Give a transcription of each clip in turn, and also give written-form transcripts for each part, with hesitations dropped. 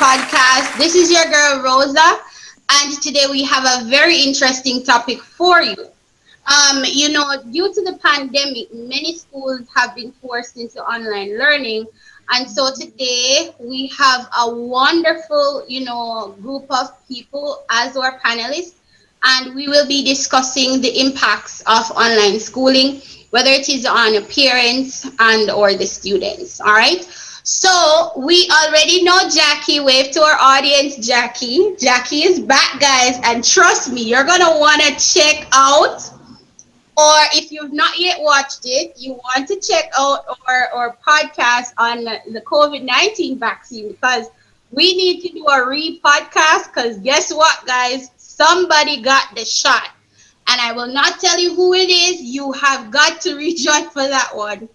podcast. This is your girl Rosa, and today we have a very interesting topic for you. Due to the pandemic, many schools have been forced into online learning, and so today we have a wonderful, group of people as our panelists, and we will be discussing the impacts of online schooling, whether it is on parents and or the students. All right. So we already know Jackie. Wave to our audience, Jackie. Jackie is back, guys, and trust me, you're gonna want to check out, or if you've not yet watched it, you want to check out our podcast on the COVID-19 vaccine, because we need to do a re-podcast, because guess what, guys? Somebody got the shot. And I will not tell you who it is. You have got to reach out for that one.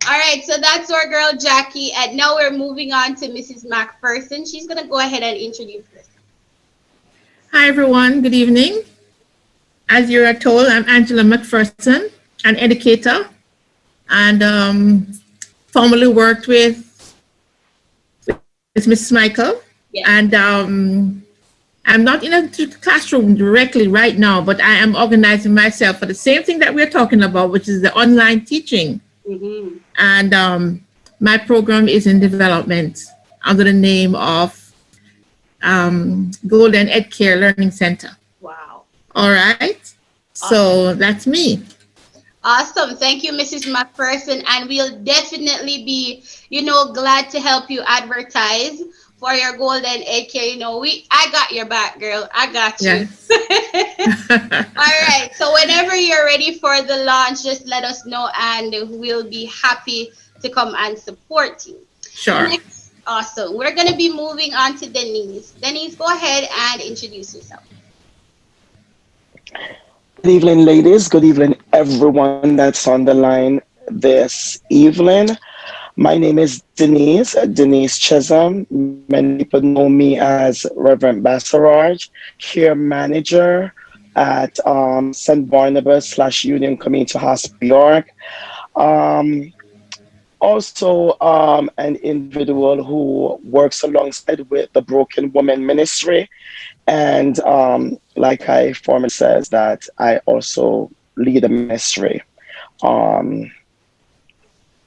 All right, so that's our girl Jackie, and now we're moving on to Mrs. McPherson. She's gonna go ahead and introduce herself. Hi everyone, good evening. As you are told, I'm Angela McPherson, an educator, and formerly worked with Mrs. Michael. Yeah. And I'm not in a classroom directly right now, but I am organizing myself for the same thing that we're talking about, which is the online teaching. Mm-hmm. And my program is in development under the name of Golden Ed Care Learning Center. Wow. All right. Awesome. So that's me. Awesome. Thank you, Mrs. McPherson. And we'll definitely be, glad to help you advertise for your Golden Ed Care. I got your back, girl. I got you. Yes. All right. So whenever you're ready for the launch, just let us know, and we'll be happy to come and support you. Sure. Next, awesome. We're going to be moving on to Denise. Denise, go ahead and introduce yourself. Good evening, ladies. Good evening, everyone that's on the line this evening. My name is Denise Chisholm. Many people know me as Reverend Bassarage, care manager at St. Barnabas / Union Community Hospital, York. Also, an individual who works alongside with the Broken Woman Ministry. And like I formerly says, that I also lead a ministry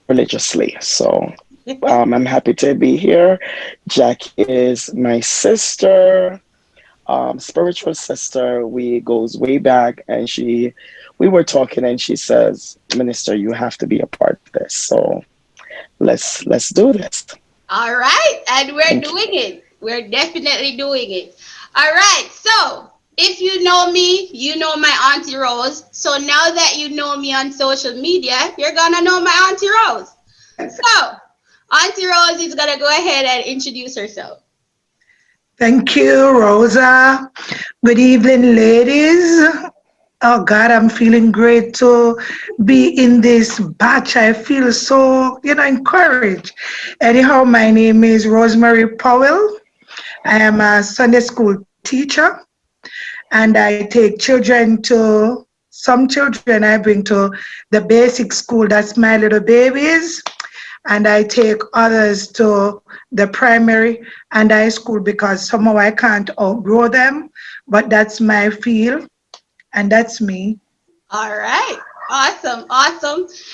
religiously. So I'm happy to be here. Jackie is my sister, spiritual sister. We goes way back, and we were talking, and she says, "Minister, you have to be a part of this." So let's do this. All right, and we're doing it. We're definitely doing it. All right, so if you know me, you know my Auntie Rose. So now that you know me on social media, you're gonna know my Auntie Rose. So Auntie Rose is gonna go ahead and introduce herself. Thank you, Rosa. Good evening, ladies. Oh God, I'm feeling great to be in this batch. I feel so, encouraged. Anyhow, my name is Rosemary Powell. I am a Sunday school teacher, and I take some children I bring to the basic school, that's my little babies, and I take others to the primary and high school because somehow I can't outgrow them, but that's my field, and that's me. All right, awesome.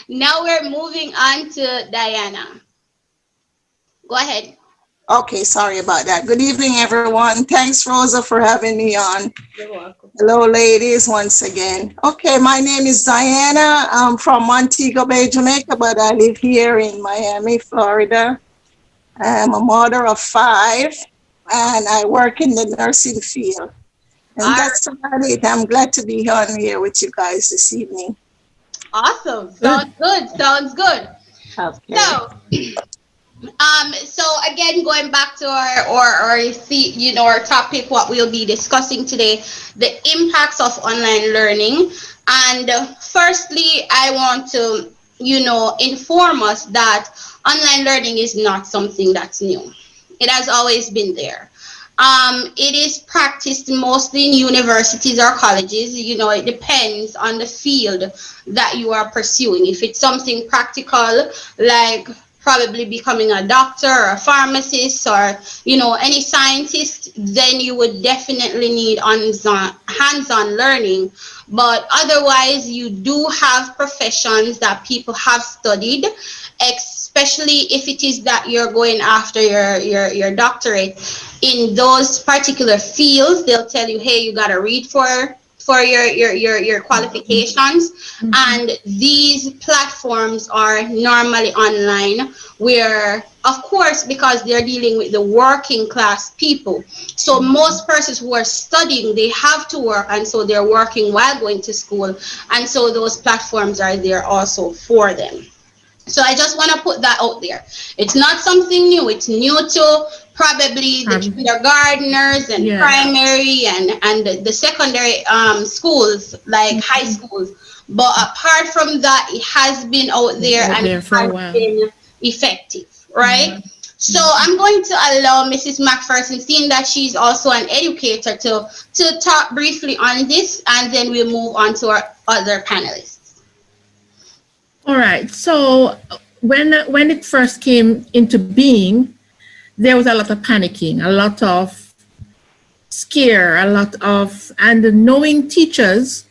Now we're moving on to Diana. Go ahead. Okay, sorry about that. Good evening, everyone. Thanks, Rosa, for having me on. You're welcome. Hello, ladies, once again. Okay, my name is Diana. I'm from Montego Bay, Jamaica, but I live here in Miami, Florida. I'm a mother of 5, and I work in the nursing field. And that's about it. I'm glad to be on here with you guys this evening. Awesome. Sounds good. Okay. So again, going back to our topic, what we'll be discussing today, the impacts of online learning. And firstly, I want to, inform us that online learning is not something that's new. It has always been there. It is practiced mostly in universities or colleges. It depends on the field that you are pursuing. If it's something practical, like probably becoming a doctor or a pharmacist or any scientist, then you would definitely need hands-on learning. But otherwise, you do have professions that people have studied, especially if it is that you're going after your doctorate in those particular fields. They'll tell you, hey, you got to read for your qualifications. And these platforms are normally online, where of course, because they're dealing with the working class people, so most persons who are studying, they have to work, and so they're working while going to school, and so those platforms are there also for them. So I just want to put that out there. It's not something new. It's new to probably the kindergartners and Yes. primary and the secondary schools, like high schools. But apart from that, it has been out there Out and it there for a has while. been effective, right? So I'm going to allow Mrs. McPherson, seeing that she's also an educator, to talk briefly on this, and then we'll move on to our other panelists. All right. So when it first came into being, there was a lot of panicking, a lot of scare, a lot of, and knowing teachers,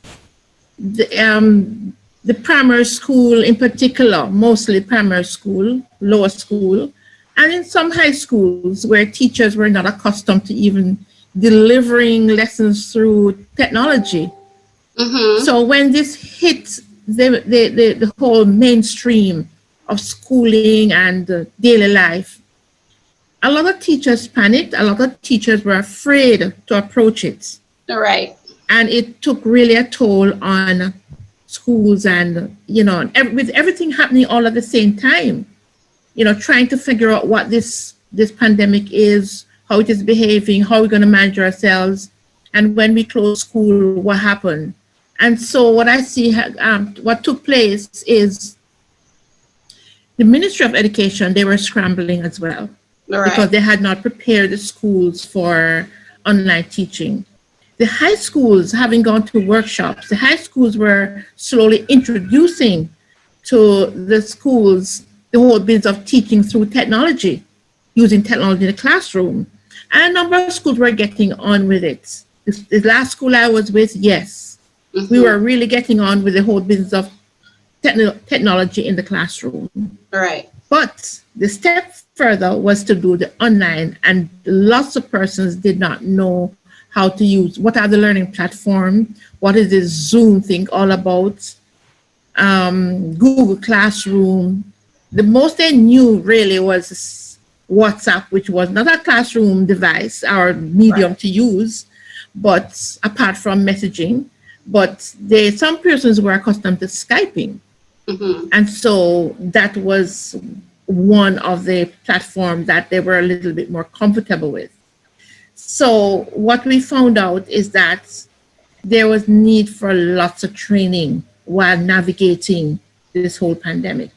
the primary school in particular, mostly primary school, lower school, and in some high schools where teachers were not accustomed to even delivering lessons through technology. Mm-hmm. So when this hit the whole mainstream of schooling and daily life, a lot of teachers panicked. A lot of teachers were afraid to approach it. All right. And it took really a toll on schools and, with everything happening all at the same time, trying to figure out what this pandemic is, how it is behaving, how we're going to manage ourselves. And when we close school, what happened? And so what I see, what took place is the Ministry of Education, they were scrambling as well, All because right. they had not prepared the schools for online teaching. The high schools, having gone to workshops, the high schools were slowly introducing to the schools the whole business of teaching through technology, using technology in the classroom. And a number of schools were getting on with it. The last school I was with, yes, we Mm-hmm. were really getting on with the whole business of technology in the classroom. All right. But the step further was to do the online, and lots of persons did not know how to use, what are the learning platform, what is this Zoom thing all about, Google Classroom. The most they knew really was WhatsApp, which was not a classroom device or medium Right. to use, but apart from messaging. But some persons were accustomed to Skyping. Mm-hmm. And so that was one of the platforms that they were a little bit more comfortable with. So what we found out is that there was need for lots of training while navigating this whole pandemic,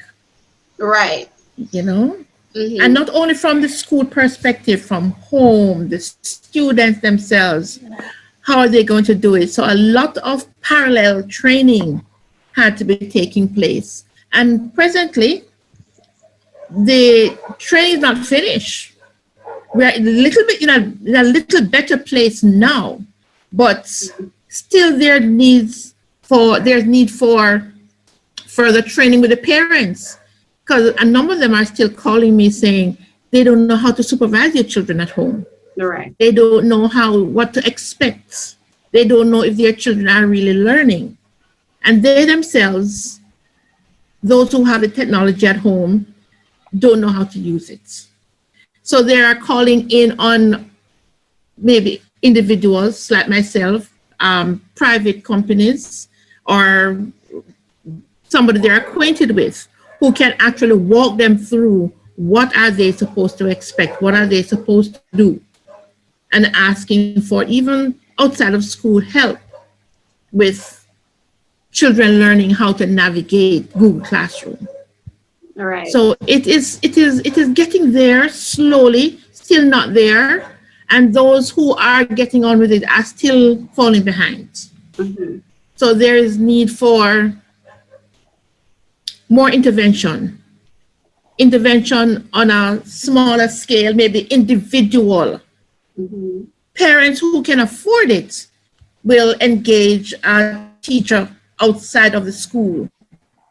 Right. you know? And Mm-hmm. not only from the school perspective, from home, the students themselves, how are they going to do it? So a lot of parallel training had to be taking place. And presently, the training is not finished. We are a little bit in a little better place now, but still there's need for further training with the parents, because a number of them are still calling me saying they don't know how to supervise their children at home. All right. They don't know what to expect. They don't know if their children are really learning, and they themselves, those who have the technology at home, don't know how to use it. So they are calling in on maybe individuals like myself, private companies, or somebody they're acquainted with, who can actually walk them through what are they supposed to expect, what are they supposed to do, and asking for even outside of school help with children learning how to navigate Google Classroom. All right. So it is getting there slowly, still not there, and those who are getting on with it are still falling behind. Mm-hmm. So there is need for more intervention intervention on a smaller scale, maybe individual. Mm-hmm. Parents who can afford it will engage a teacher outside of the school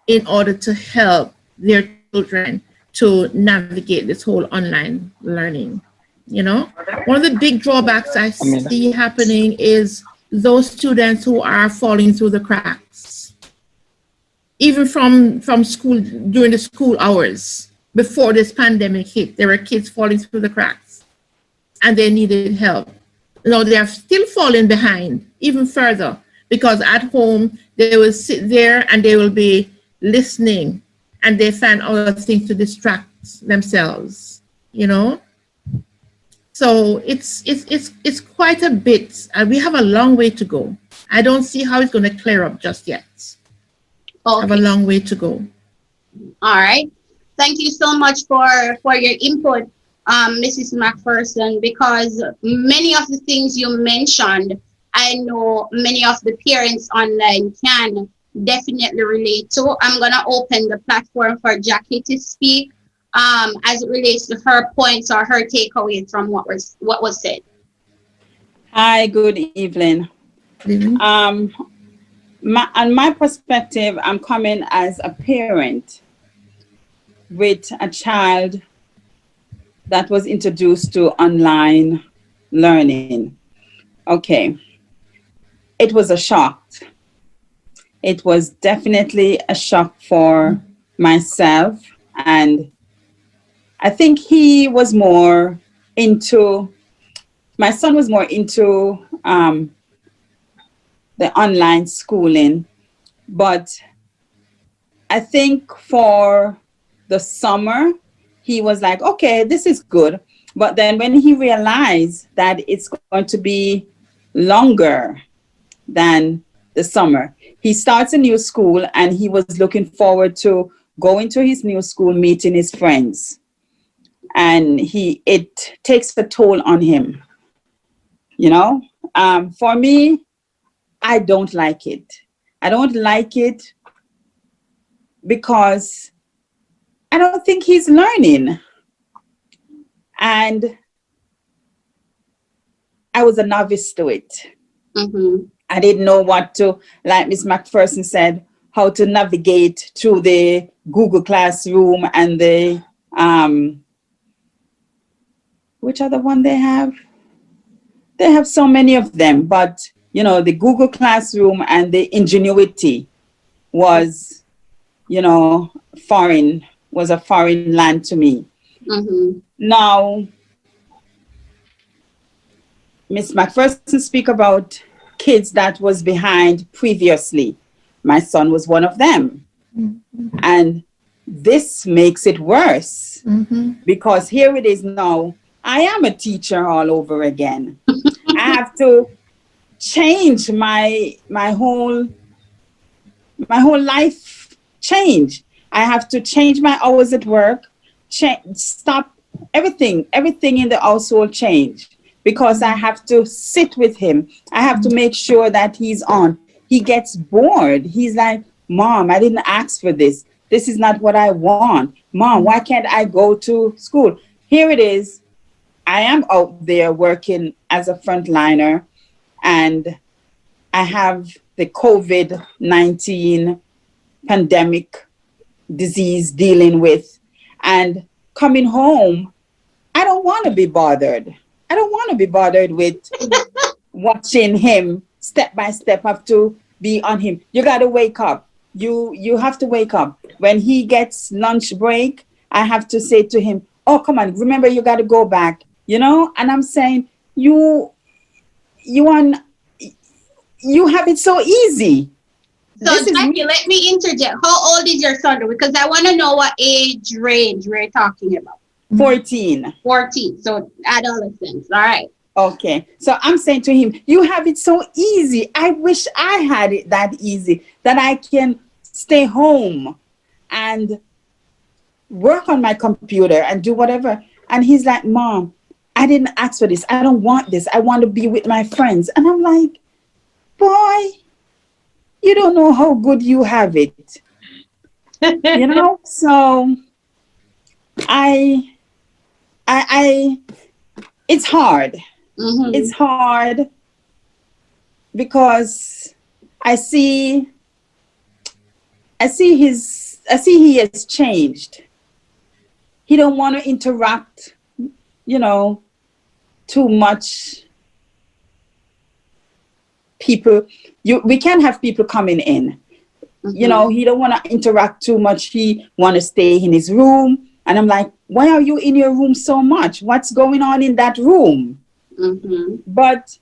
in order to help their children to navigate this whole online learning. You know, one of the big drawbacks I I mean, see happening is those students who are falling through the cracks, even from school during the school hours. Before this pandemic hit, there were kids falling through the cracks and they needed help. Now they are still falling behind even further because at home they will sit there and they will be listening and they find other things to distract themselves, you know? So it's quite a bit, and we have a long way to go. I don't see how it's going to clear up just yet. Have a Okay. long way to go. All right. Thank you so much for your input, Mrs. McPherson, because many of the things you mentioned, I know many of the parents online can definitely relate to. I'm gonna open the platform for Jackie to speak as it relates to her points or her takeaways from what was said. Hi, good evening. Living. Um, on my perspective, I'm coming as a parent with a child that was introduced to online learning. Okay, it was a shock. It was definitely a shock for myself. And I think my son was more into the online schooling. But I think for the summer, he was like, okay, this is good. But then when he realized that it's going to be longer than the summer, he starts a new school and he was looking forward to going to his new school, meeting his friends. And it takes a toll on him, you know? For me, I don't like it. I don't like it because I don't think he's learning. And I was a novice to it. Mm-hmm. I didn't know what to, like Miss McPherson said, how to navigate through the Google Classroom and the, which other one they have? They have so many of them, but, you know, the Google Classroom and the Ingenuity was, you know, was a foreign land to me. Mm-hmm. Now, Miss McPherson speak about kids that was behind previously. My son was one of them. And this makes it worse Mm-hmm. because here it is now. I am a teacher all over again. I have to change my whole life change. I have to change my hours at work, stop everything in the household change because I have to sit with him. I have to make sure that he's on. He gets bored. He's like, Mom, I didn't ask for this. This is not what I want. Mom, why can't I go to school? Here it is. I am out there working as a frontliner and I have the COVID-19 pandemic disease dealing with. And coming home, I don't want to be bothered. I don't want to be bothered with watching him step by step. Have to be on him. You got to wake up. You have to wake up. When he gets lunch break, I have to say to him, oh, come on, remember you got to go back, you know? And I'm saying, you want, you have it so easy. So, This is Jackie, let me interject. How old is your son? Because I want to know what age range we're talking about. 14. 14. So, adolescence. All right. Okay. So I'm saying to him, you have it so easy. I wish I had it that easy, that I can stay home and work on my computer and do whatever. And he's like, Mom, I didn't ask for this. I don't want this. I want to be with my friends. And I'm like, boy, you don't know how good you have it. You know? So I, I, it's hard. Mm-hmm. It's hard because I see, I see he has changed. He don't want to interact, you know, too much people. We can't have people coming in. You Mm-hmm. know, he don't want to interact too much. He want to stay in his room. And I'm like, why are you in your room so much? What's going on in that room? Mm-hmm. But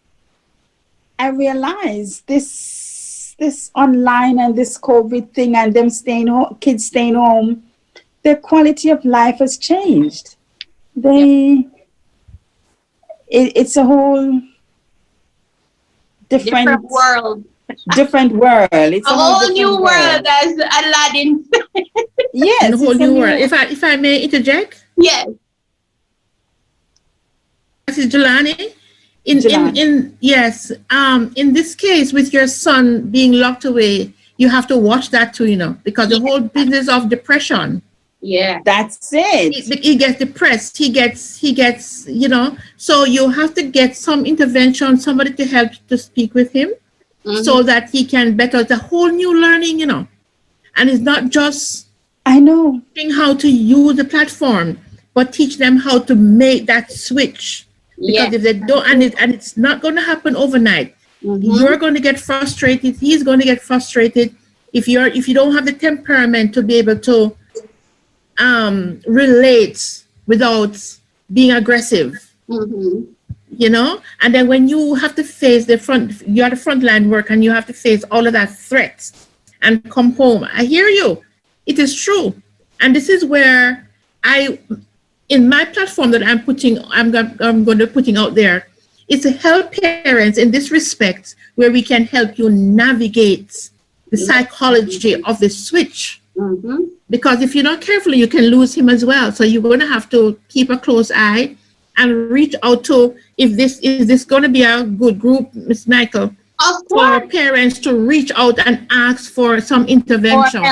I realize this online and this COVID thing and them staying home, kids staying home, their quality of life has changed. Yep. They it's a whole Different different world. different world. It's A a whole whole different new world, world. as Aladdin. In a Yes, whole it's a new world. new. If I may interject, Yes. this is Jelani. Jalan. Yes, in this case with your son being locked away, you have to watch that too, because the Yeah. whole business of depression, Yeah. That's it. he gets depressed, he gets, so you have to get some intervention, somebody to help to speak with him Mm-hmm. so that he can better the whole new learning, and it's not just I know. teaching how to use the platform, but teach them how to make that switch. Because Yes. if they don't, and it's not going to happen overnight, Mm-hmm. you're going to get frustrated. He's going to get frustrated if you don't have the temperament to be able to relate without being aggressive. Mm-hmm. And then when you have to face you're the frontline work and you have to face all of that threats and come home. I hear you. It is true. And this is where in my platform that I'm going to putting out there, is to help parents in this respect where we can help you navigate the Yes. psychology of the switch. Mm-hmm. Because if you're not careful, you can lose him as well. So you're going to have to keep a close eye and reach out to, if this is this going to be a good group, Miss Michael, Of for course. parents to reach out and ask for some For help. intervention,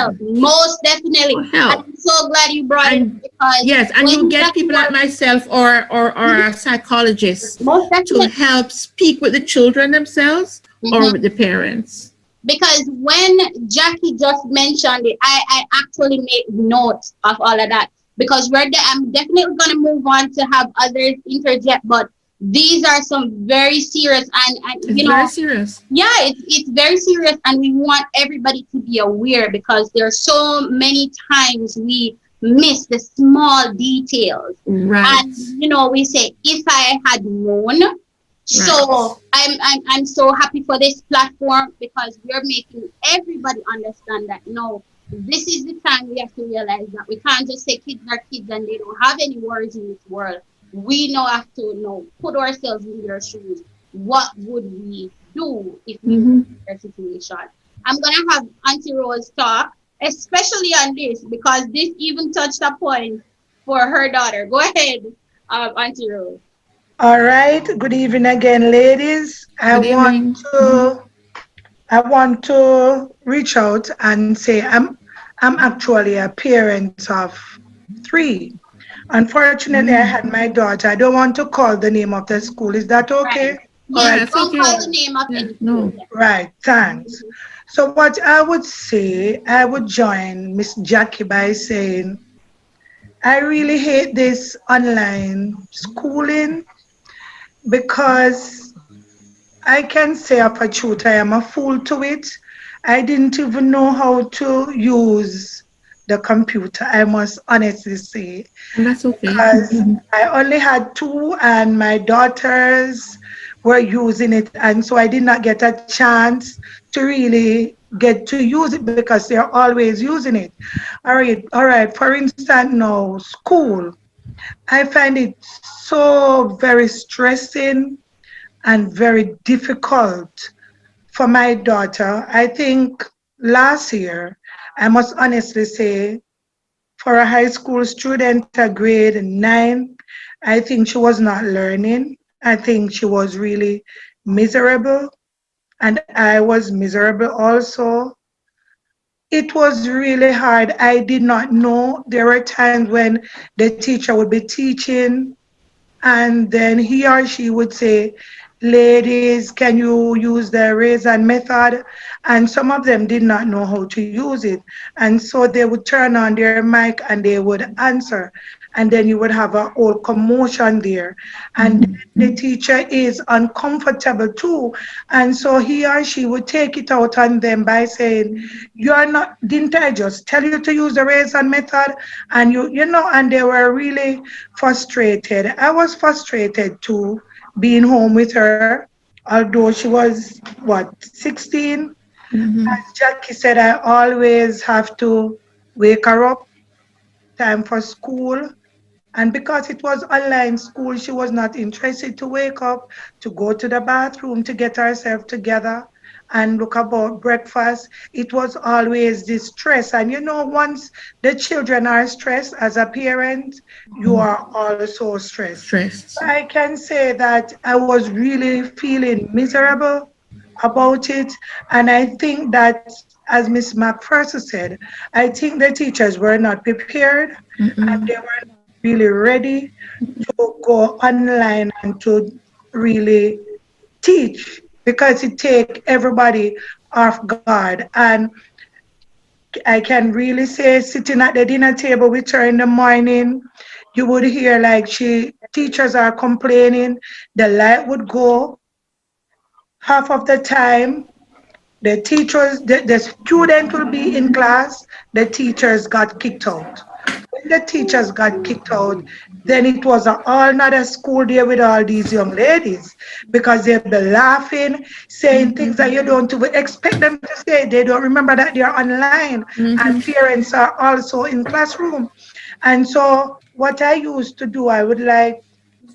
Most for definitely. help. I'm so glad you brought it up And because yes, and you when get Jackie people like was myself or a psychologist most to definitely. help speak with the children themselves or Mhm. with the parents. Because when Jackie just mentioned it, I actually made note of all of that. Because I'm definitely gonna move on to have others interject, but these are some very serious and It's very serious. yeah, it's very serious, and we want everybody to be aware because there are so many times we miss the small details, Right. and we say if I had known. Right. So I'm so happy for this platform because we're making everybody understand that no, this is the time we have to realize that we can't just say kids are kids and they don't have any worries in this world. We now have to put ourselves in their shoes. What would we do if we were Mm-hmm. in their situation? I'm gonna have Auntie Rose talk, especially on this because this even touched a point for her daughter. Go ahead, Auntie Rose. All right. Good evening again, ladies. Good evening. Mm-hmm. I want to reach out and say I'm actually a parent of three. Unfortunately, I had my daughter. I don't want to call the name of the school. Is that Right. okay? All Yes, Yeah, right. it's don't call okay. the name of Yeah, any school. no. Yes. Right. Thanks. So what I would say, I would join Miss Jackie by saying I really hate this online schooling because I can say of a truth, I am a fool to it. I didn't even know how to use the computer, I must honestly say, And that's okay. because Mm-hmm. I only had two and my daughters were using it. And so I did not get a chance to really get to use it because they're always using it. All right. For instance, now school, I find it so very stressing and very difficult for my daughter. I think last year, I must honestly say, for a high school student, a grade 9, I think she was not learning. I think she was really miserable, and I was miserable also. it was really hard. I did not know. There were times when the teacher would be teaching, and then he or she would say, ladies, can you use the raise hand method? And some of them did not know how to use it. And so they would turn on their mic and they would answer. And then you would have a whole commotion there. And then the teacher is uncomfortable too. And so he or she would take it out on them by saying, you are not, didn't I just tell you to use the raise hand method? And and they were really frustrated. I was frustrated too, being home with her, although she was, what, 16? Mm-hmm. As Jackie said, I always have to wake her up, time for school. And because it was online school, she was not interested to wake up, to go to the bathroom, to get herself together and look about breakfast. It was always this stress. And once the children are stressed as a parent, you are also stressed. Stressed. I can say that I was really feeling miserable about it. And I think that, as Miss McPherson said, I think the teachers were not prepared and they Mm-mm. were not really ready to go online and to really teach because it take everybody off guard. And I can really say sitting at the dinner table with her in the morning, you would hear like teachers are complaining, the light would go half of the time. The student will be in class, the teachers got kicked out. When the teachers got kicked out, then it was a all another school day with all these young ladies because they'll be laughing, saying things that you don't even expect them to say. They don't remember that they're online and Mm-hmm. parents are also in classroom. And so what I used to do, I would like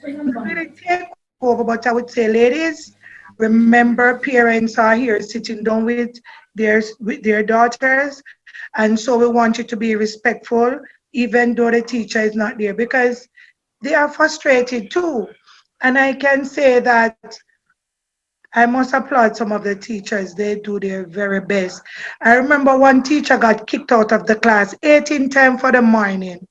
not really take over, but I would say, ladies, remember parents are here sitting down with their daughters, and so we want you to be respectful, even though the teacher is not there, because they are frustrated too. And I can say that I must applaud some of the teachers. They do their very best. I remember one teacher got kicked out of the class 18 times for the morning.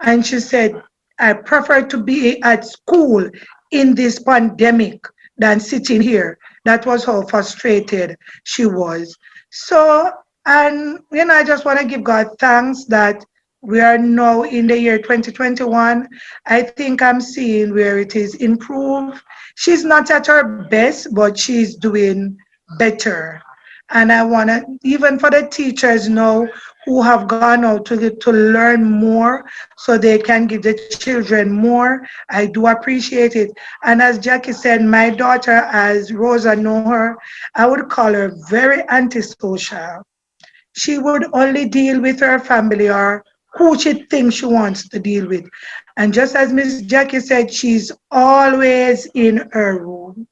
And she said, I prefer to be at school in this pandemic than sitting here. That was how frustrated she was. So, and I just want to give God thanks that we are now in the year 2021. I think I'm seeing where it is improved. She's not at her best, but she's doing better. And I want to, even for the teachers now who have gone out to learn more so they can give the children more, I do appreciate it. And as Jackie said, my daughter, as Rosa know her, I would call her very antisocial. She would only deal with her family or who she thinks she wants to deal with. And just as Miss Jackie said, she's always in her room.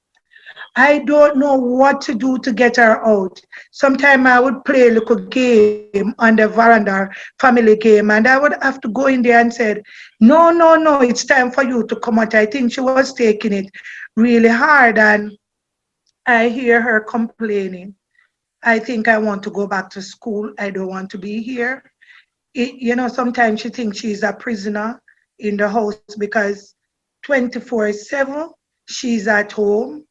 I don't know what to do to get her out. Sometimes I would play a little game on the veranda, family game, and I would have to go in there and say, no, no, no, it's time for you to come out. I think she was taking it really hard, and I hear her complaining. I think I want to go back to school. I don't want to be here. Sometimes she thinks she's a prisoner in the house because 24/7 she's at home.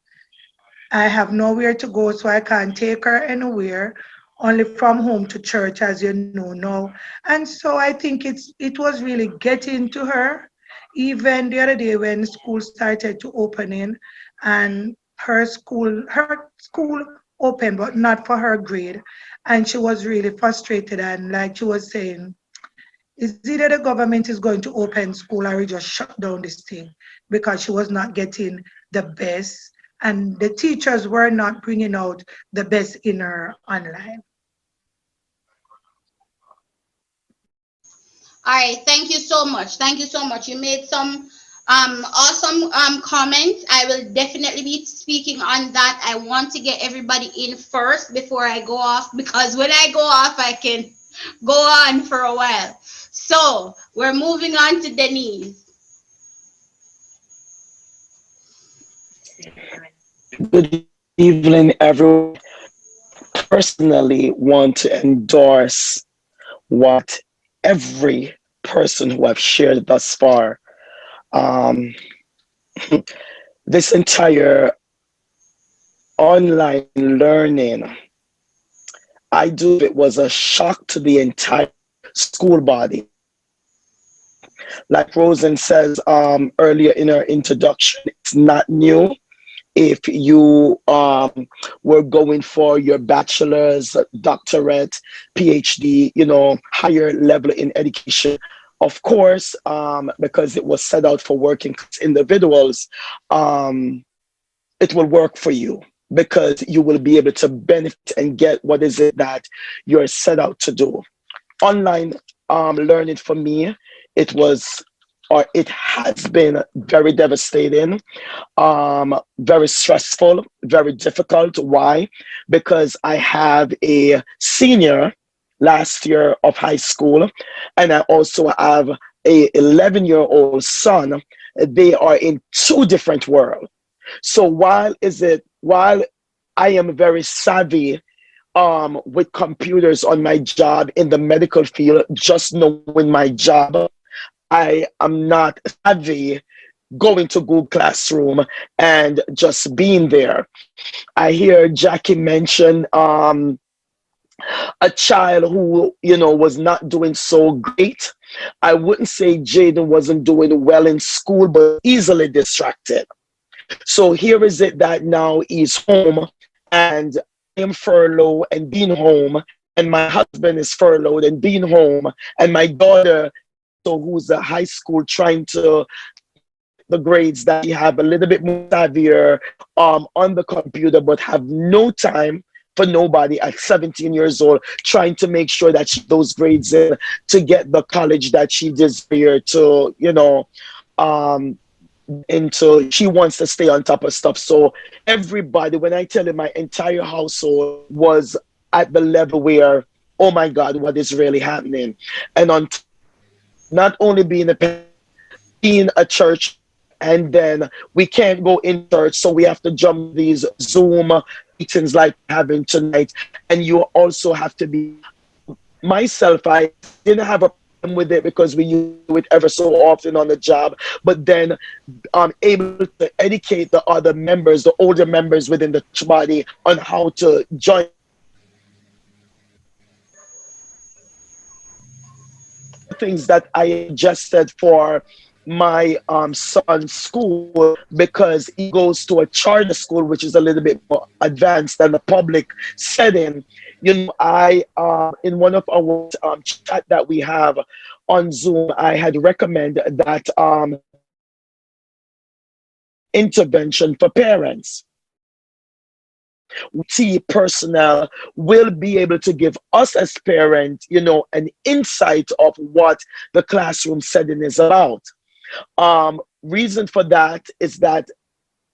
I have nowhere to go, so I can't take her anywhere, only from home to church, as you know now. And so I think it was really getting to her. Even the other day when school started to open in, and her school opened, but not for her grade, and she was really frustrated, and like she was saying, is either the government is going to open school or we just shut down this thing because she was not getting the best and the teachers were not bringing out the best in her online. All right, thank you so much. Thank you so much. You made some awesome comments. I will definitely be speaking on that. I want to get everybody in first before I go off because when I go off, I can go on for a while. So we're moving on to Denise. Good evening, everyone. personally want to endorse what every person who have shared thus far. Um, this entire online learning, I do believe it was a shock to the entire school body. Like Rosen says earlier in her introduction, it's not new. If you were going for your bachelor's, doctorate, PhD, higher level in education, of course, because it was set out for working class individuals, um, it will work for you because you will be able to benefit and get what is it that you're set out to do. Online learning for me, it was or it has been very devastating, very stressful, very difficult. Why? Because I have a senior last year of high school, and I also have a 11-year-old son. They are in two different worlds. So while I am very savvy with computers on my job in the medical field, just knowing my job, I am not savvy going to Google Classroom and just being there. I hear Jackie mention a child who was not doing so great. I wouldn't say Jaden wasn't doing well in school, but easily distracted. So here is it that now he's home and I am furloughed and being home, and my husband is furloughed and being home, and my daughter also, who's a high school, trying to get the grades that she have a little bit more savvier on the computer, but have no time for nobody at 17 years old, trying to make sure that she those grades in to get the college that she desires to, um, into. She wants to stay on top of stuff. So everybody, when I tell you, my entire household was at the level where, oh my God, what is really happening? And on top of that, not only being a parent, being a church member, and then we can't go in church, so we have to jump to these Zoom meetings like we're having tonight. And you also have to be myself. I didn't have a problem with it because we used to do it ever so often on the job. But then able to educate the other members, the older members within the church body, on how to join one of the things that I suggested for my son's school, because he goes to a charter school which is a little bit more advanced than the public setting. I in one of our chat that we have on Zoom, I had recommended that there is a intervention for parents where IT personnel will be able to give us as parents, an insight of what the classroom setting is about. Reason for that is that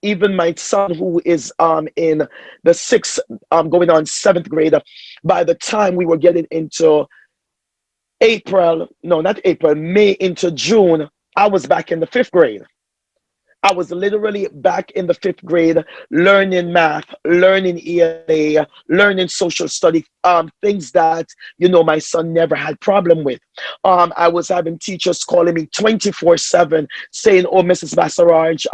even my son, who is in the sixth, going on seventh grade, by the time we were getting into April, no, not April, May into June, I was back in the fifth grade. I was literally back in the fifth grade, learning math, learning ELA, learning social study, things that my son never had problem with. I was having teachers calling me 24/7, saying, "Oh, Mrs. Bassarage,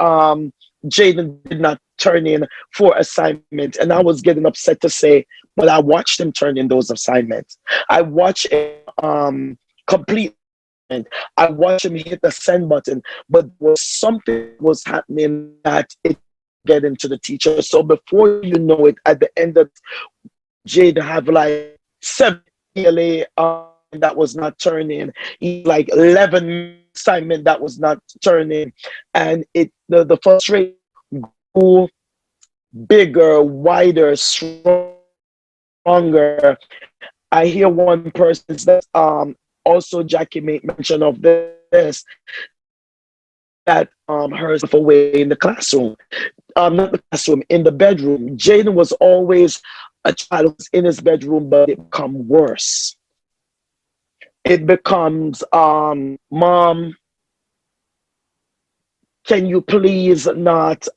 Jaden did not turn in for assignment," and I was getting upset to say, "But I watched him turn in those assignments. I watched him complete the assignment. I watched him hit the send button." But there was something that was happening that it didn't get into the teacher. So before you know it, at the end of Jade have like 7 ELA assignment that was not turning. He had like 11 assignment that was not turning, and the frustration grew bigger, wider, stronger. I hear one person that also Jackie made mention of this, that herself away in the classroom, not the classroom, in the bedroom. Jaden was always a child who's in his bedroom, but it become worse. It becomes, Mom, can you please not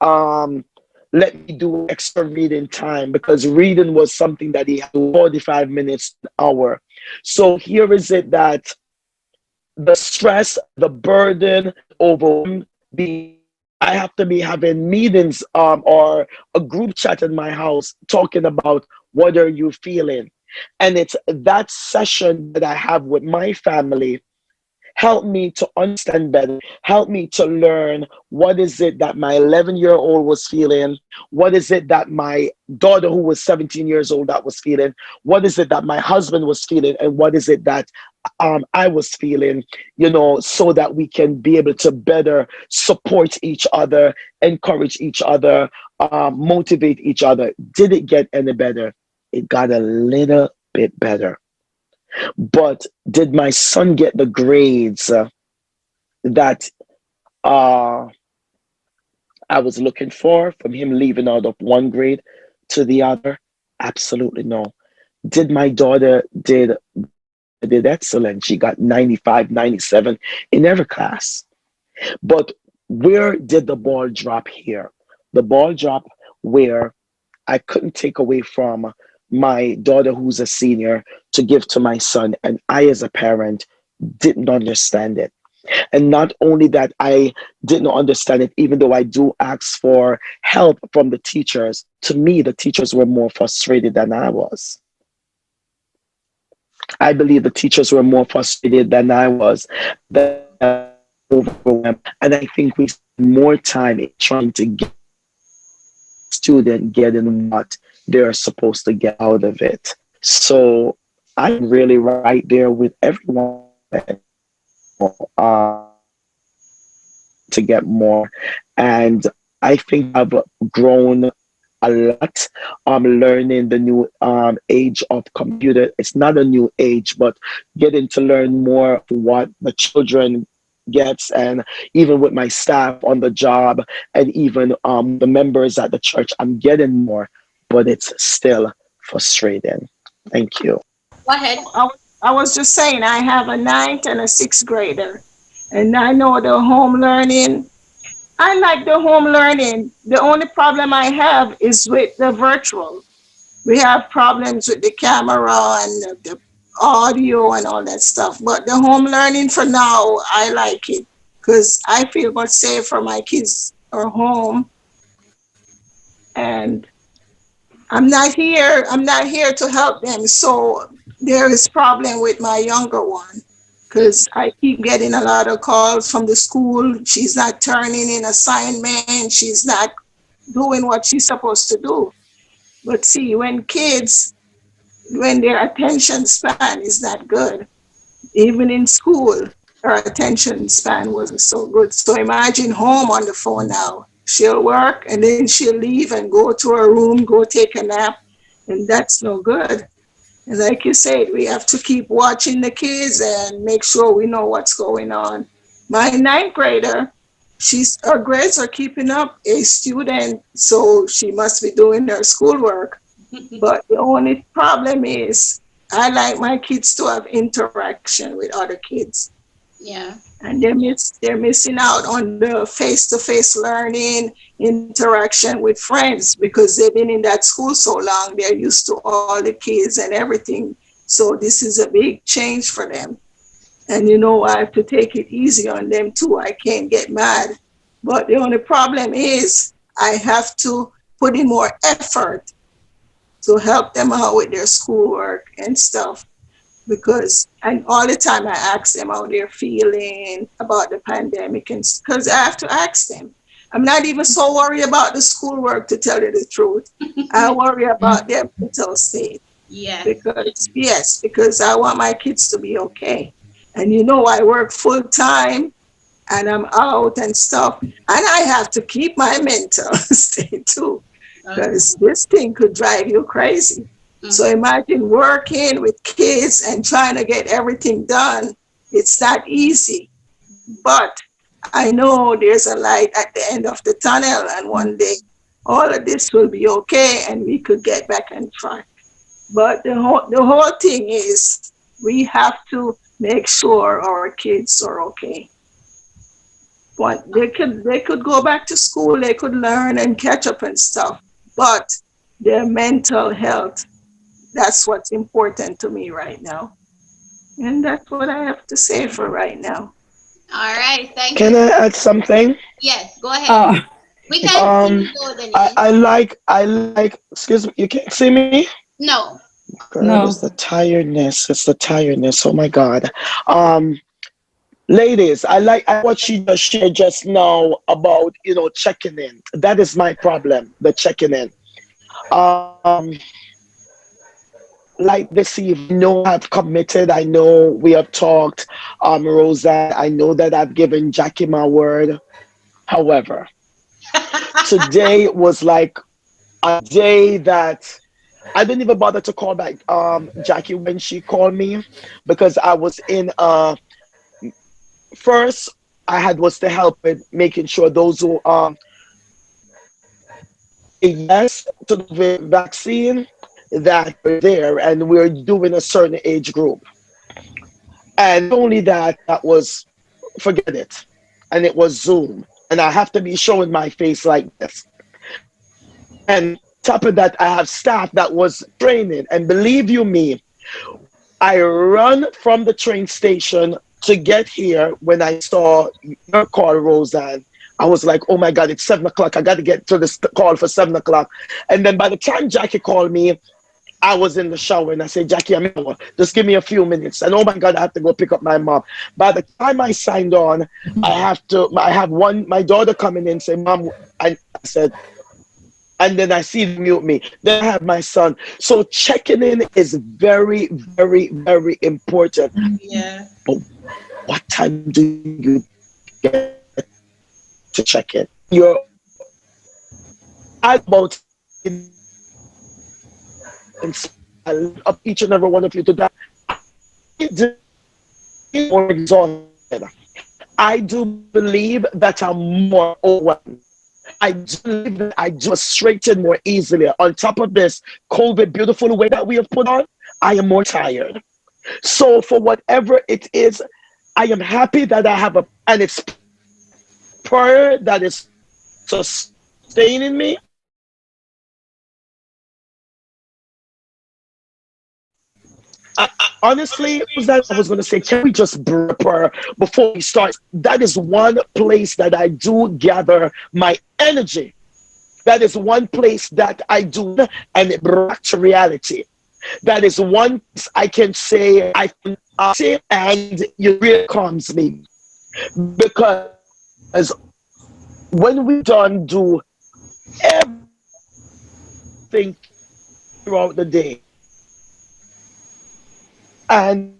let me do extra reading time because reading was something that he had to do 45 minutes, an hour. So here is it that the stress, the burden, the overwhelm, the I have to be having meetings or a group chat in my house talking about what are you feeling. And it's that session that I have with my family help me to understand better, help me to learn what is it that my 11-year-old was feeling, what is it that my daughter who was 17 years old that was feeling, what is it that my husband was feeling, and what is it that I was feeling, so that we can be able to better support each other, encourage each other, motivate each other. Did it get any better? It got a little bit better. But did my son get the grades that uh, I was looking for from him leaving out of one grade to the other? Absolutely no. Did my daughter did excellent. She got 95, 97 in every class. But where did the ball drop here? The ball drop where I couldn't take away from my daughter who's a senior to give to my son, and I as a parent didn't understand it. And not only that, I didn't understand it, even though I do ask for help from the teachers. To me, the teachers were more frustrated than I was. I believe the teachers were more frustrated than I was, that I was overwhelmed. And I think we spend more time in trying to get the student getting what they're supposed to get out of it. So I am really right there with everyone that said, we need to get more. And I think I've grown a lot. Learning the new age of computer. It's not a new age, but getting to learn more of what the children gets, and even with my staff on the job, and even the members at the church, I'm getting more, but it's still frustrating. Thank you. Go ahead. I was just saying, I have a ninth and a sixth grader, and I know the home learning. I like the home learning. The only problem I have is with the virtual. We have problems with the camera and the audio and all that stuff. But the home learning for now, I like it because I feel much safer. My kids are home, and I'm not here to help them. So there is problem with my younger one because I keep getting a lot of calls from the school. She's not turning in assignment. She's not doing what she's supposed to do. But see, when their attention span is not good, even in school, her attention span wasn't so good. So imagine home on the phone now. She'll work and then she'll leave and go to her room, go take a nap, and that's no good. And like you said, we have to keep watching the kids and make sure we know what's going on. My ninth grader, her grades are keeping up, a student, so she must be doing her schoolwork. But the only problem is I like my kids to have interaction with other kids. Yeah. And they're missing out on the face-to-face learning, interaction with friends because they've been in that school so long. They're used to all the kids and everything. So this is a big change for them. And I have to take it easy on them too. I can't get mad. But the only problem is I have to put in more effort to help them out with their schoolwork and stuff because and all the time I ask them how they're feeling about the pandemic, and because I have to ask them. I'm not even so worried about the schoolwork, to tell you the truth. I worry about their mental state Yes. because yes, because I want my kids to be okay. And I work full time and I'm out and stuff, and I have to keep my mental state too Okay. because this thing could drive you crazy. So Mhm. imagine working with kids and trying to get everything done. It's not easy, but I know there's a light at the end of the tunnel, and one day all of this will be okay and we could get back on track. But the whole thing is we have to make sure our kids are okay point. They could go back to school, they could learn and catch up and stuff. But their mental health, that's what's important to me right now. And that's what I have to say for right now. All right, thank Can you. I add something? Yes, go ahead. Oh, We can see Um, you though, Denise. I like. Excuse me. You can't see me. No. Girl, it's no. the tiredness. It's the tiredness. Oh my God. Um, Ladies, I what she just shared just now about checking in. That is my problem. The checking in. Um, like this evening, I know I have committed. I know we have talked. Roseanne, I know that I've given Jackie my word. However, today was like a day that I didn't even bother to call back Jackie when she called me because I was in first I had was to help with making sure those who say yes to the vaccine that were there and we're doing a certain age group. And not only that, that was forget it. And it was Zoom. And I have to be showing my face like this. And top of that, I have staff that was training. And believe you me, I run from the train station to get here when I saw your call, Roseanne. I was like, oh my God, it's 7 o'clock. I got to get to this call for 7 o'clock. And then by the time Jackie called me, I was in the shower and I said, Jackie, I'm in the shower. Just give me a few minutes. And oh my God, I have to go pick up my mom. By the time I signed on, I have my daughter coming in and say, Mom, I said, and then I see them mute me. Then I have my son. So checking in is very, very, very important. Yeah. But what time do you get to check in? You're I about and I lift up each and every one of you to that. I do more exhausted. I do believe that I'm more overwhelmed. I do believe that I do frustrated more easily. On top of this COVID beautiful way that we have put on, I am more tired. So for whatever it is, I am happy that I have and it's prayer that is sustaining me. Honestly, was that I was going to say, can we just prayer before we start? That is one place that I do gather my energy. That is one place that I do, and it brought to reality. That is one place I can say I can say, and it really calms me because when we done do everything throughout the day, and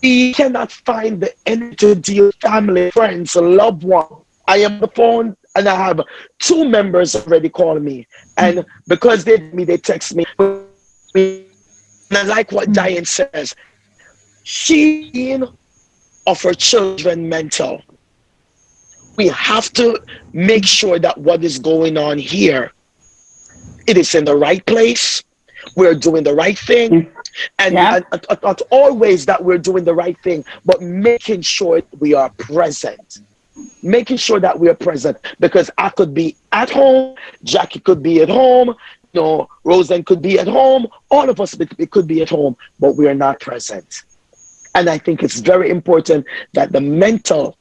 we cannot find the energy to deal with family, friends, loved one. I am on the phone and I have two members already calling me. And because they text me. And I like what Diane says. She being of her children mental. We have to make sure that what is going on here, it is in the right place. We're doing the right thing. And, Yeah. not always that we're doing the right thing, but making sure we are present. Making sure that we are present because I could be at home, Jackie could be at home, Roseanne could be at home, all of us could be at home, but we are not present. And I think it's very important that the mental,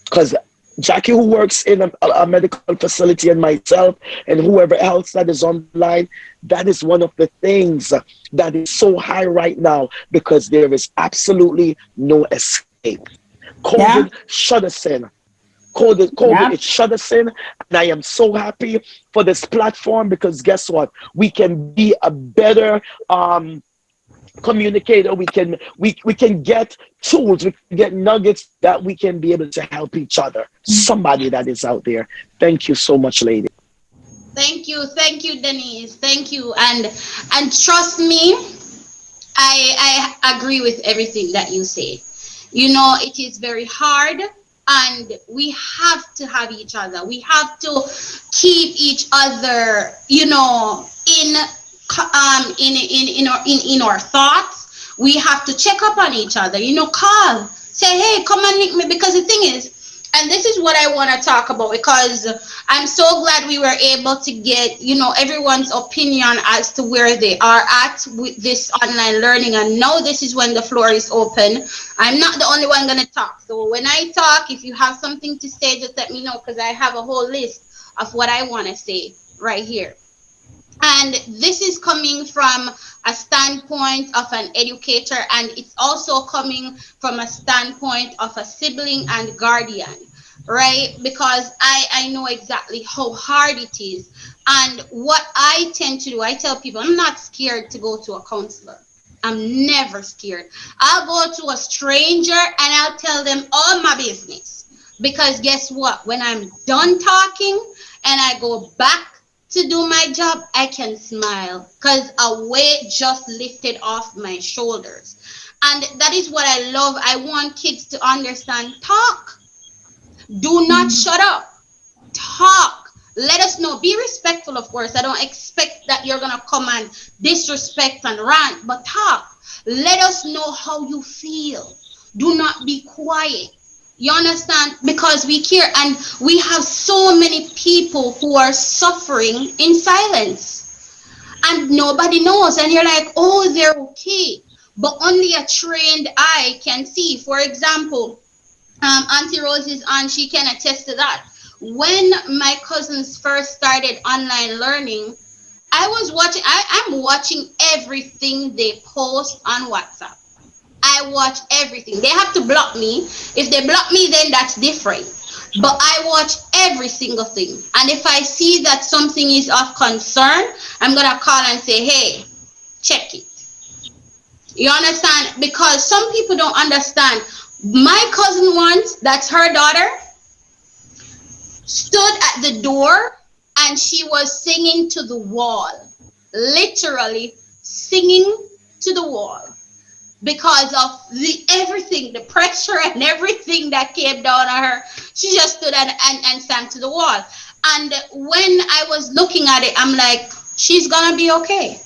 because Jackie, who works in a medical facility, and myself, and whoever else that is on the line, that is one of the things that is so high right now because there is absolutely no escape. Yeah. COVID shut us in. COVID, Yeah. it shut us in. And I am so happy for this platform because guess what? We can be a better communicator. We can get tools, we can get nuggets that we can be able to help each other. Somebody that is out there. Thank you so much, lady. Thank you, Denise. Thank you, and trust me, I agree with everything that you say. You know, it is very hard, and we have to have each other. We have to keep each other, in our thoughts. We have to check up on each other. Call, say, hey, come and link me, because the thing is, And this is what I want to talk about, because I'm so glad we were able to get, everyone's opinion as to where they are at with this online learning. And now this is when the floor is open. I'm not the only one going to talk. So when I talk, if you have something to say, just let me know, because I have a whole list of what I want to say right here. And this is coming from a standpoint of an educator, and it's also coming from a standpoint of a sibling and guardian, right? Because I know exactly how hard it is. And what I tend to do, I tell people I'm not scared to go to a counselor. I'm never scared. I'll go to a stranger and I'll tell them all my business. Because guess what? When I'm done talking and I go back to do my job, I can smile because a weight just lifted off my shoulders. And that is what I love. I want kids to understand, talk. Do not shut up. Talk. Let us know. Be respectful, of course. I don't expect that you're going to come and disrespect and rant, but talk. Let us know how you feel. Do not be quiet. You understand? Because we care, and we have so many people who are suffering in silence and nobody knows. And you're like, oh, they're okay. But only a trained eye can see. For example, Auntie Rose is on, she can attest to that. When my cousins first started online learning, I'm watching everything they post on WhatsApp. I watch everything. They have to block me. If they block me, then that's different. But I watch every single thing. And if I see that something is of concern, I'm going to call and say, hey, check it. You understand? Because some people don't understand. My cousin once, that's her daughter, stood at the door and she was singing to the wall. Literally singing to the wall, because of the everything, the pressure and everything that came down on her. She just stood and sang to the wall. And when I was looking at it, I'm like, she's gonna be okay.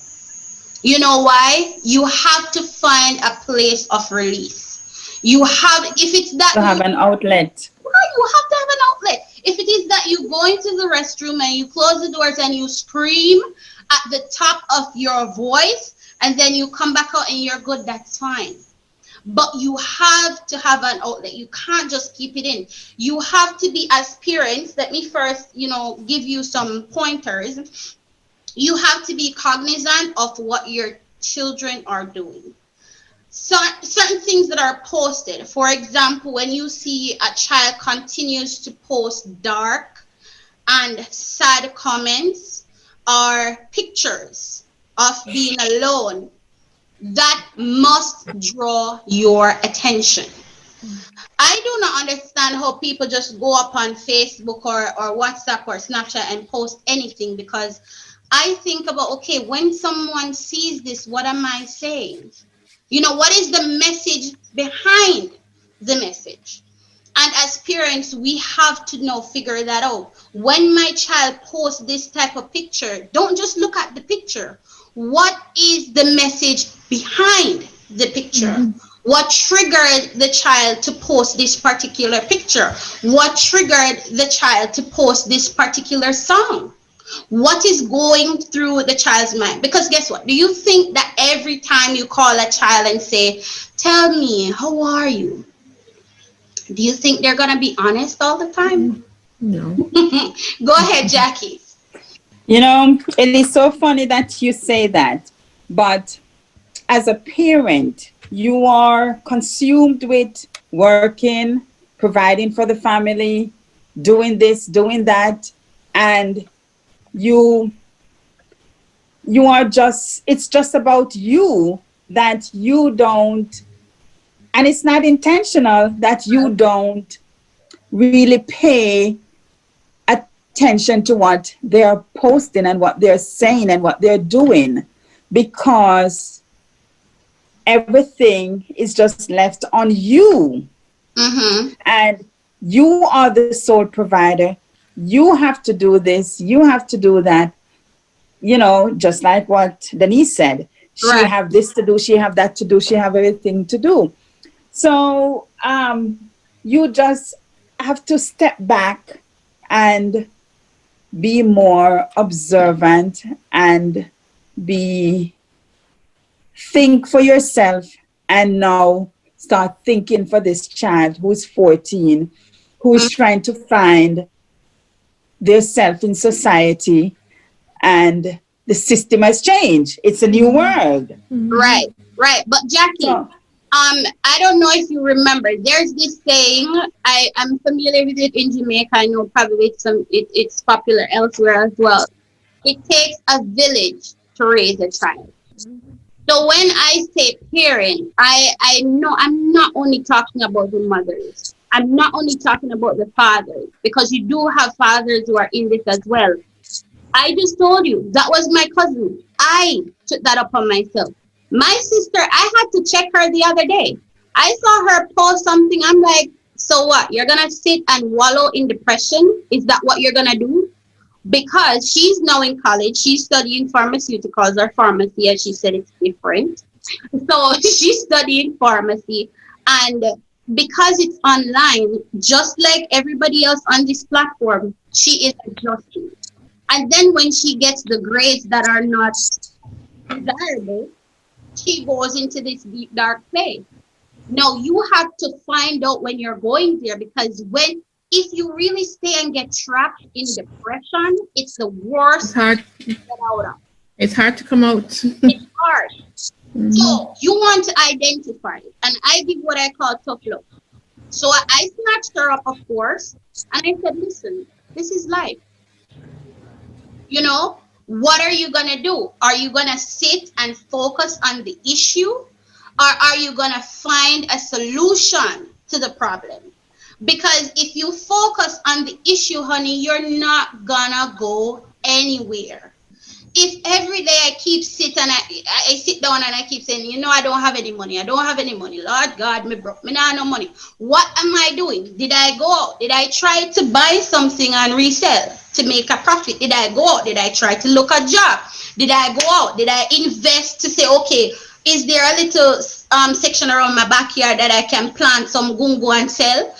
You know why? You have to find a place of release. You have, if it's that To have an outlet. you have to have an outlet. If it is that you go into the restroom and you close the doors and you scream at the top of your voice and then you come back out and you're good, that's fine. But you have to have an outlet. You can't just keep it in. You have to be, as parents, let me first, give you some pointers. You have to be cognizant of what your children are doing. So, certain things that are posted. For example, when you see a child continues to post dark and sad comments or pictures of being alone, that must draw your attention. I do not understand how people just go up on Facebook or WhatsApp or Snapchat and post anything, because I think about, okay, when someone sees this, what am I saying? What is the message behind the message? And as parents, we have to figure that out. When my child posts this type of picture, don't just look at the picture. What is the message behind the picture? What triggered the child to post this particular picture? What triggered the child to post this particular song? What is going through the child's mind? Because guess what? Do you think that every time you call a child and say, tell me, how are you? Do you think they're going to be honest all the time? No. Go ahead, Jackie. It is so funny that you say that, but as a parent, you are consumed with working, providing for the family, doing this, doing that, and you are just, it's just about you, that you don't, and it's not intentional, that you don't really pay attention to what they're posting and what they're saying and what they're doing, because everything is just left on you. And you are the sole provider. You have to do this, you have to do that, just like what Denise said. She Right. have this to do, she have that to do, she have everything to do. So you just have to step back and be more observant and be think for yourself, and now start thinking for this child who's 14, who is trying to find their self in society, and the system has changed. It's a new world. Right, right. But Jackie, So I don't know if you remember. There's this saying. I'm familiar with it in Jamaica. I know probably it's popular elsewhere as well. It takes a village to raise a child. So when I say parent, I know I'm not only talking about the mothers. I'm not only talking about the fathers, because you do have fathers who are in this as well. I just told you that was my cousin. I took that upon myself. My sister, I had to check her the other day. I saw her post something. I'm like, so what? You're gonna sit and wallow in depression? Is that what you're gonna do? Because she's now in college. She's studying pharmaceuticals or pharmacy, as she said, it's different. So she's studying pharmacy, and because it's online, just like everybody else on this platform, she is adjusting. And then when she gets the grades that are not desirable, she goes into this deep dark place. No, you have to find out when you're going there, because when if you really stay and get trapped in depression, it's the It's worst hard. to get out of. It's hard to come out. It's hard. So you want to identify it. And I did what I call tough love. So I snatched her up, of course, and I said, listen, this is life. You know, what are you going to do? Are you going to sit and focus on the issue? Or are you going to find a solution to the problem? Because if you focus on the issue, honey, you're not going to go anywhere. If every day I keep sit and I sit down and I keep saying, you know, I don't have any money. I don't have any money. Lord God, me broke. Me not no money. What am I doing? Did I go out? Did I try to buy something and resell to make a profit? Did I go out? Did I try to look a job? Did I go out? Did I invest to say, okay, is there a little section around my backyard that I can plant some gungo and sell?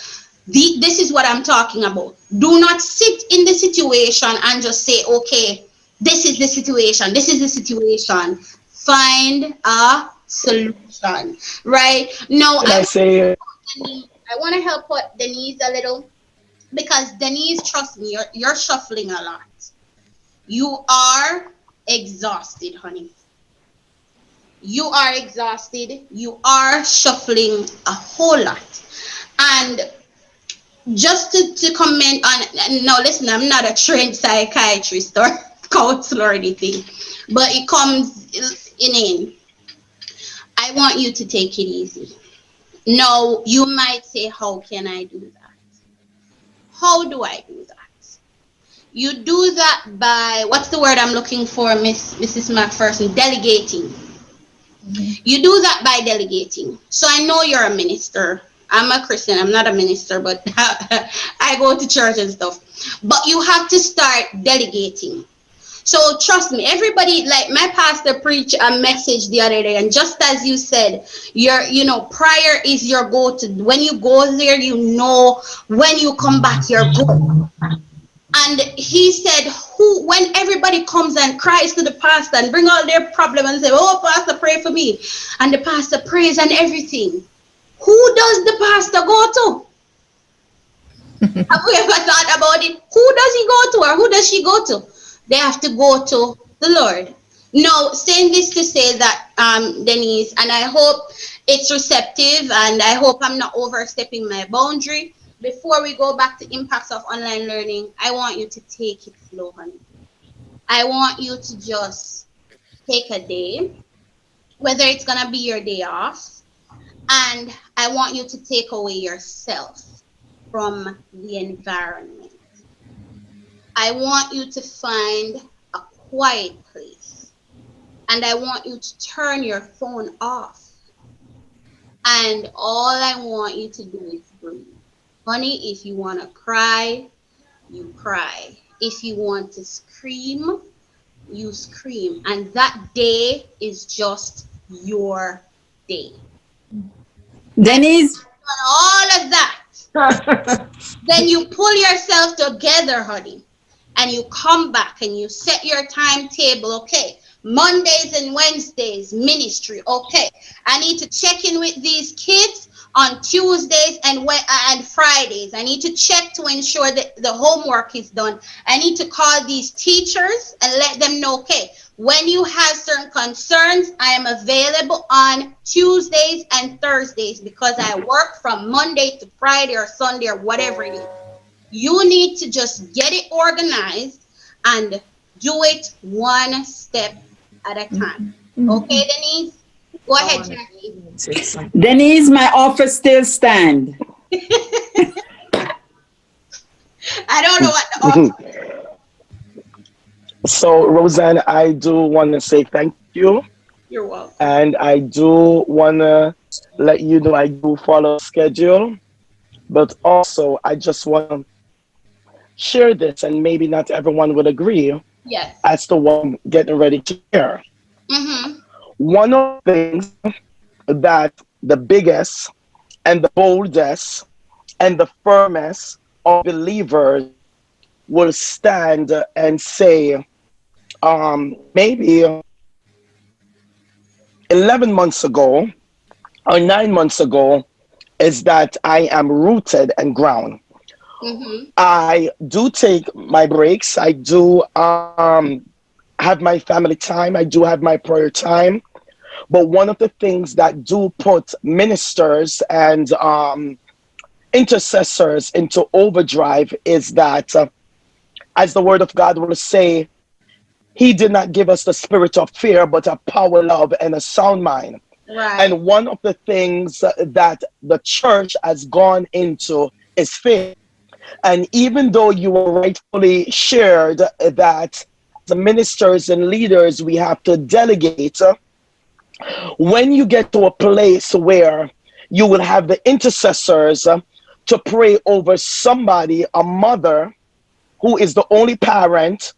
This is what I'm talking about. Do not sit in the situation and just say, okay, this is the situation. This is the situation. Find a solution, right? Now, Can I say, I want to help out Denise a little, because Denise, trust me, you're shuffling a lot. You are exhausted, honey. You are exhausted. You are shuffling a whole lot. And just to comment on, now listen, I'm not a trained psychiatrist or counselor or anything, but it comes in. I want you to take it easy. Now, you might say, how can I do that? How do I do that? You do that by, what's the word I'm looking for, Mrs. McPherson? Delegating. You do that by delegating. So I know you're a minister. I'm a Christian. I'm not a minister, but I go to church and stuff. But you have to start delegating. So trust me, everybody, like my pastor preached a message the other day, and just as you said, prayer is your go-to. When you go there, you know when you come back, you're good. And he said, when everybody comes and cries to the pastor and bring all their problem and say, oh, pastor, pray for me. And the pastor prays and everything. Who does the pastor go to? Have we ever thought about it? Who does he go to, or who does she go to? They have to go to the Lord. Now, saying this to say that, Denise, and I hope it's receptive, and I hope I'm not overstepping my boundary. Before we go back to impacts of online learning, I want you to take it slow, honey. I want you to just take a day, whether it's going to be your day off, and I want you to take away yourself from the environment. I want you to find a quiet place, and I want you to turn your phone off. And all I want you to do is breathe. Honey, if you want to cry, you cry. If you want to scream, you scream. And that day is just your day. Denise, And all of that, Then you pull yourself together, honey, and you come back and you set your timetable. Okay, Mondays and Wednesdays ministry. Okay, I need to check in with these kids on Tuesdays and Fridays. I need to check to ensure that the homework is done. I need to call these teachers and let them know, okay, when you have certain concerns, I am available on Tuesdays and Thursdays because I work from Monday to Friday or Sunday or whatever it is. You need to just get it organized and do it one step at a time. Okay, Denise? Go ahead, Jackie. Denise, my offer still stand. I don't know what the offer. So, Roseanne, I do want to say thank you. You're welcome. And I do want to let you know I do follow schedule. But also, I just want to share this, and maybe not everyone would agree Yes. as to what I'm getting ready to share. Mm-hmm. One of the things that the biggest and the boldest and the firmest of believers will stand and say, maybe 11 months ago or 9 months ago, is that I am rooted and ground. Mm-hmm. I do take my breaks. I do have my family time. I do have my prayer time. But one of the things that do put ministers and intercessors into overdrive is that, as the word of God will say, He did not give us the spirit of fear, but a power, love, and a sound mind. Right. And one of the things that the church has gone into is fear. And even though you were rightfully shared that as ministers and leaders, we have to delegate, when you get to a place where you will have the intercessors to pray over somebody, a mother who is the only parent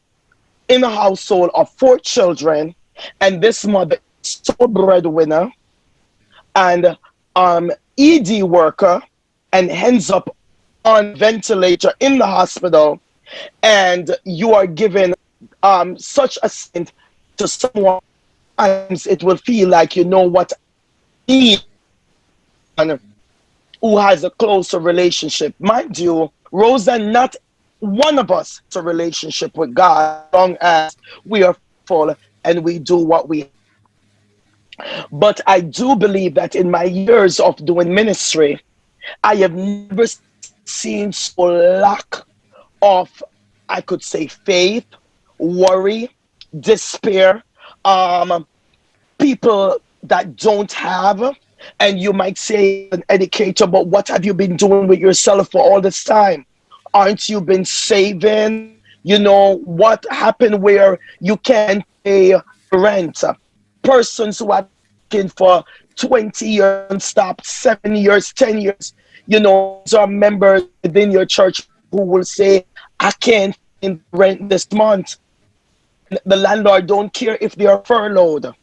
in a household of 4 children, and this mother is sole breadwinner and ED worker and ends up on ventilator in the hospital, and you are given such a scent to someone, times it will feel like, you know what, I need someone who has a closer relationship. Mind you, Rosa, not one of us has a relationship with God as long as we are faithful and we do what we have to do. But I do believe that in my years of doing ministry, I have never seen so lack of, I could say, faith, worry, despair, um, people that don't have. And you might say, as an educator, but what have you been doing with yourself for all this time? Aren't you been saving? You know, what happened where you can't pay the rent? Persons who have been working for 20 years and stopped 7 years, 10 years. You know, these are members within your church who will say, I can't find rent this month. And the landlord don't care if they are furloughed.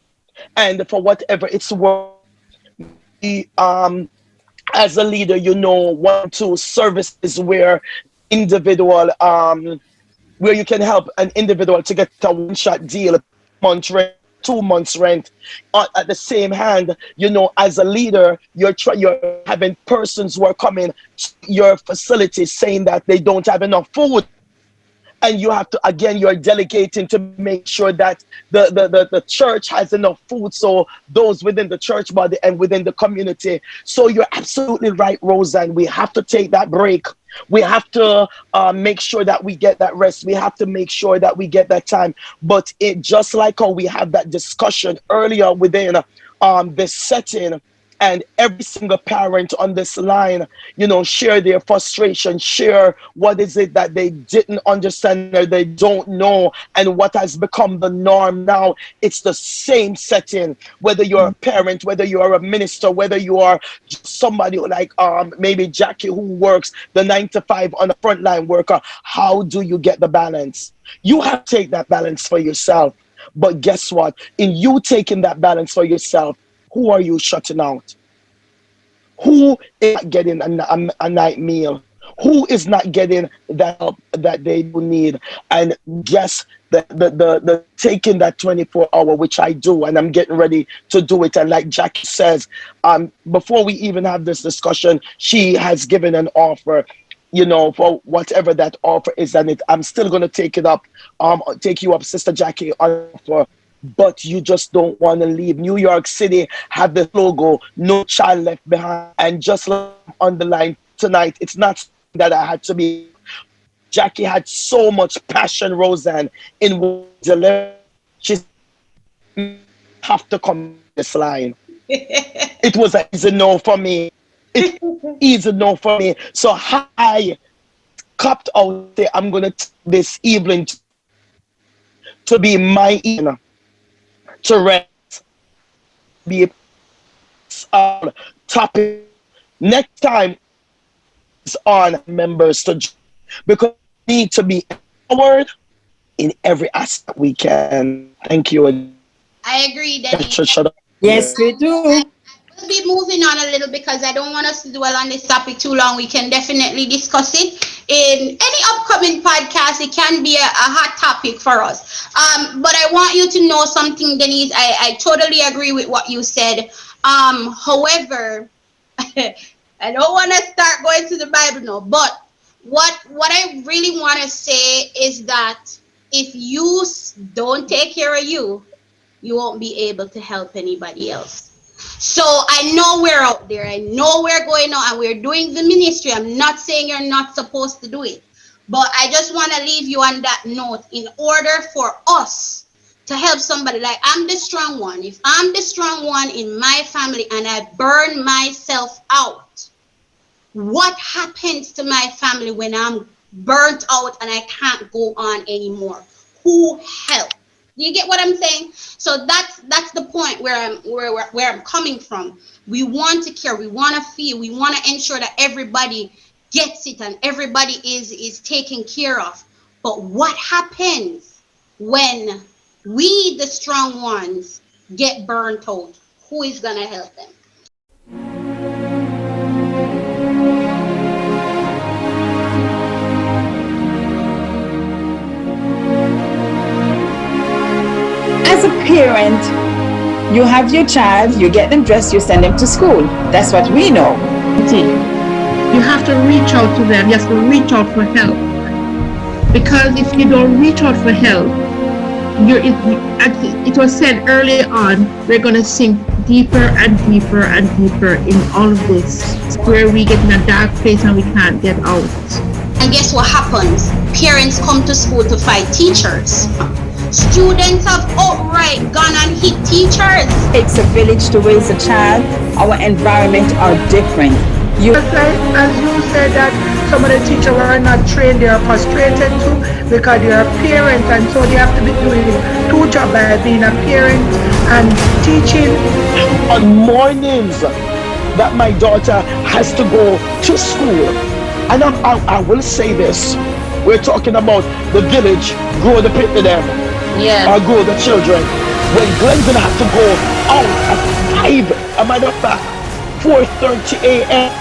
And for whatever it's worth, maybe as a leader, you know, 1 or 2 services where the individual where you can help an individual to get a one-shot deal, 3 months rent or 2 months rent. At the same hand, you know, as a leader, you're having persons who are coming to your facility saying that they don't have enough food, and you have to, again, you're delegating to make sure that the church has enough food, so those within the church body and within the community. So you're absolutely right, Roseanne, we have to take that break. We have to make sure that we get that rest. We have to make sure that we get that time. But it, just like how we have that discussion earlier within this setting, and every single parent on this line, you know, share their frustration, share what is it that they didn't understand or they don't know, and what has become the norm now. It's the same setting, whether you're a parent, whether you are a minister, whether you are just somebody like maybe Jackie who works the 9 to 5 on a frontline worker. How do you get the balance? You have to take that balance for yourself. But guess what? In you taking that balance for yourself, who are you shutting out? Who is not getting a night meal? Who is not getting the help that they do need? And just the taking that 24 hour, which I do, and I'm getting ready to do it. And like Jackie says, before we even have this discussion, she has given an offer, for whatever that offer is, and I'm still gonna take it up, take you up, Sister Jackie, on offer. But you just don't want to leave. New York City have this logo, no child left behind. And just like on the line tonight, it's not something that I had to be, but Jackie had so much passion, Roseanne, in what she delivered. She said, "Man, you have to come to this line." It was an easy no for me. It was an easy no for me. So I copped out, say, I'm going to take this evening to be my evening to rest, be a topic. Next time is on members to join, because we need to be empowered in every aspect we can. Thank you. I agree, That Denise. should shut up. Yes, we do. We'll be moving on a little because I don't want us to dwell on this topic too long. We can definitely discuss it in any upcoming podcast. It can be a hot topic for us. But I want you to know something, Denise. I totally agree with what you said. However, I don't want to start going to the Bible now. But what I really want to say is that if you don't take care of you, you won't be able to help anybody else. So I know we're out there. I know we're going out and we're doing the ministry. I'm not saying you're not supposed to do it. But I just want to leave you on that note. In order for us to help somebody, like I'm the strong one. If I'm the strong one in my family and I burn myself out, what happens to my family when I'm burnt out and I can't go on anymore? Who helps? You get what I'm saying? So that's the point where I'm coming from. We want to care, we want to feel, we want to ensure that everybody gets it and everybody is taken care of. But what happens when we, the strong ones, get burnt out? Who is gonna help them? As a parent, you have your child, you get them dressed, you send them to school. That's what we know. You have to reach out to them. You have to reach out for help. Because if you don't reach out for help, it was said early on, we're going to sink deeper and deeper and deeper in all of this, where we get in a dark place and we can't get out. And guess what happens? Parents come to school to fight teachers. Students have outright gone and hit teachers. It takes a village to raise a child. Our environment are different. As you said that some of the teachers are not trained, they are frustrated too because they are parents, and so they have to be doing two jobs by being a parent and teaching. On mornings that my daughter has to go to school, and I will say this, we're talking about the village, grow the pit to them, or grow the children. When Glendon have to go out at 5, a matter of fact, 4:30 a.m.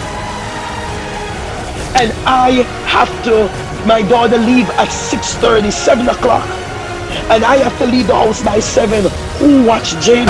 and I have to, my daughter leave at 6:30, 7 o'clock, and I have to leave the house by 7. Who watch Jaden?